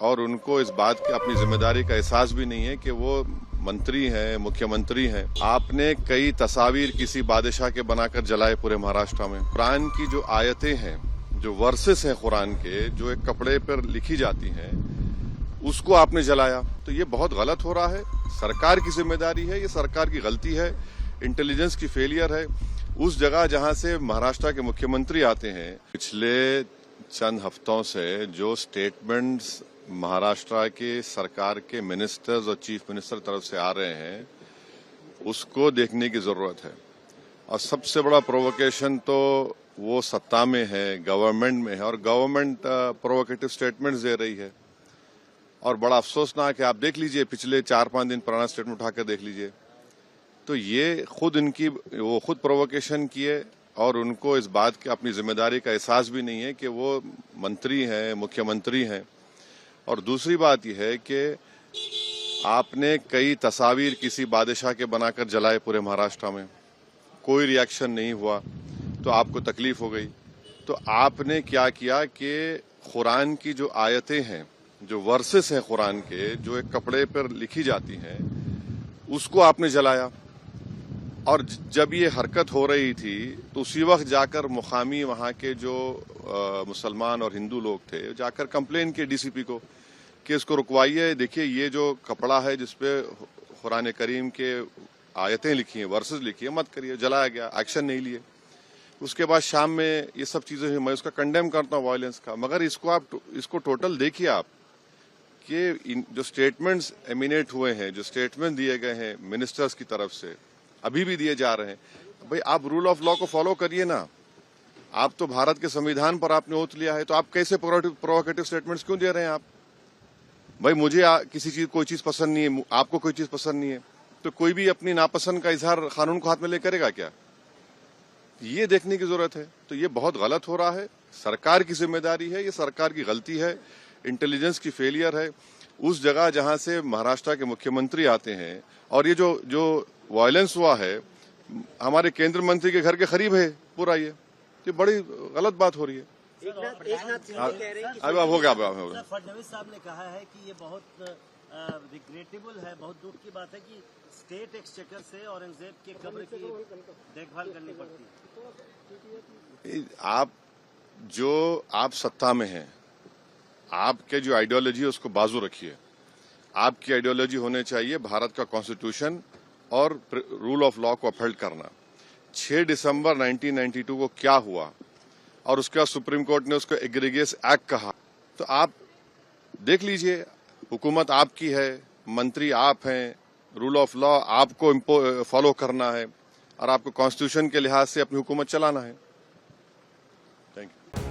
और उनको इस बात की अपनी जिम्मेदारी का एहसास भी नहीं है कि वो मंत्री हैं, मुख्यमंत्री हैं। आपने कई तस्वीर किसी बादशाह के बनाकर जलाए पूरे महाराष्ट्र में। कुरान की जो आयतें हैं, जो वर्सेस हैं कुरान के, जो एक कपड़े पर लिखी जाती हैं, उसको आपने जलाया। तो ये बहुत गलत हो रहा है। सरकार की जिम्मेदारी है, ये सरकार की गलती है, इंटेलिजेंस की फेलियर है। उस जगह जहां से महाराष्ट्र के मुख्यमंत्री आते हैं, पिछले चंद हफ्तों से जो स्टेटमेंट्स महाराष्ट्र के सरकार के मिनिस्टर्स और चीफ मिनिस्टर तरफ से आ रहे हैं, उसको देखने की जरूरत है। और सबसे बड़ा प्रोवोकेशन तो वो सत्ता में है, गवर्नमेंट में है, और गवर्नमेंट प्रोवोकेटिव स्टेटमेंट्स दे रही है। और बड़ा अफसोसनाक है, आप देख लीजिए, पिछले 4-5 दिन पुराना स्टेटमेंट उठाकर देख लीजिए। तो ये वो खुद प्रोवोकेशन किए, और उनको इस बात की अपनी जिम्मेदारी का एहसास भी नहीं है कि वो मंत्री हैं, मुख्यमंत्री हैं। और दूसरी बात यह है कि आपने कई तस्वीर किसी बादशाह के बनाकर जलाए पूरे महाराष्ट्र में, कोई रिएक्शन नहीं हुआ, तो आपको तकलीफ हो गई। तो आपने क्या किया कि कुरान की जो आयतें हैं, जो वर्सेस हैं कुरान के, जो एक कपड़े पर लिखी जाती हैं, उसको आपने जलाया। और जब ये हरकत हो रही थी तो उसी वक्त जाकर मुकामी वहां के जो मुसलमान और हिंदू लोग थे, जाकर कंप्लेन किए डीसीपी को कि इसको रुकवाइए। देखिए, ये जो कपड़ा है जिसपे कुरान करीम के आयतें लिखी हैं, वर्सेस लिखी है, मत करिए। जलाया गया, एक्शन नहीं लिए। उसके बाद शाम में ये सब चीजें हुई। मैं उसका कंडेम करता हूँ, वायलेंस का, मगर इसको टोटल देखिए आप कि जो स्टेटमेंट्स एमिनेट हुए हैं, जो स्टेटमेंट दिए गए हैं मिनिस्टर्स की तरफ से, अभी भी दिए जा रहे हैं, भाई आप रूल ऑफ लॉ को फॉलो करिए ना। आप तो भारत के संविधान पर आपने ओथ लिया है, तो आप कैसे प्रोवोकेटिव स्टेटमेंट्स क्यों दे रहे हैं आप? भाई मुझे किसी चीज कोई चीज पसंद नहीं है, आपको कोई चीज पसंद नहीं है, तो कोई भी अपनी नापसंद का इजहार कानून को हाथ में ले करेगा क्या? ये देखने की जरूरत है। तो ये बहुत गलत हो रहा है। सरकार की जिम्मेदारी है, ये सरकार की गलती है, इंटेलिजेंस की फेलियर है। उस जगह जहां से महाराष्ट्र के मुख्यमंत्री आते हैं, और ये जो वायलेंस हुआ है हमारे केंद्र मंत्री के घर के करीब है पूरा, ये बड़ी गलत बात हो रही है। एकनाथ शिंदे कह रहे हैं कि अब हो गया। फडणवीस साहब ने कहा है कि ये बहुत रिग्रेटेबल है, बहुत दुख की बात है कि स्टेट एक्सचेकर से औरंगजेब के कब्र की देखभाल करनी पड़ती है। आप सत्ता में हैं, आपके जो आइडियोलॉजी है उसको बाजू रखिए। आपकी आइडियोलॉजी होने चाहिए भारत का कॉन्स्टिट्यूशन और रूल ऑफ लॉ को अपहोल्ड करना। 6 दिसंबर 1992 को क्या हुआ, और उसके बाद सुप्रीम कोर्ट ने उसको एग्रीगियस एक्ट कहा। तो आप देख लीजिए, हुकूमत आपकी है, मंत्री आप हैं, रूल ऑफ लॉ आपको फॉलो करना है, और आपको कॉन्स्टिट्यूशन के लिहाज से अपनी हुकूमत चलाना है। Thank you.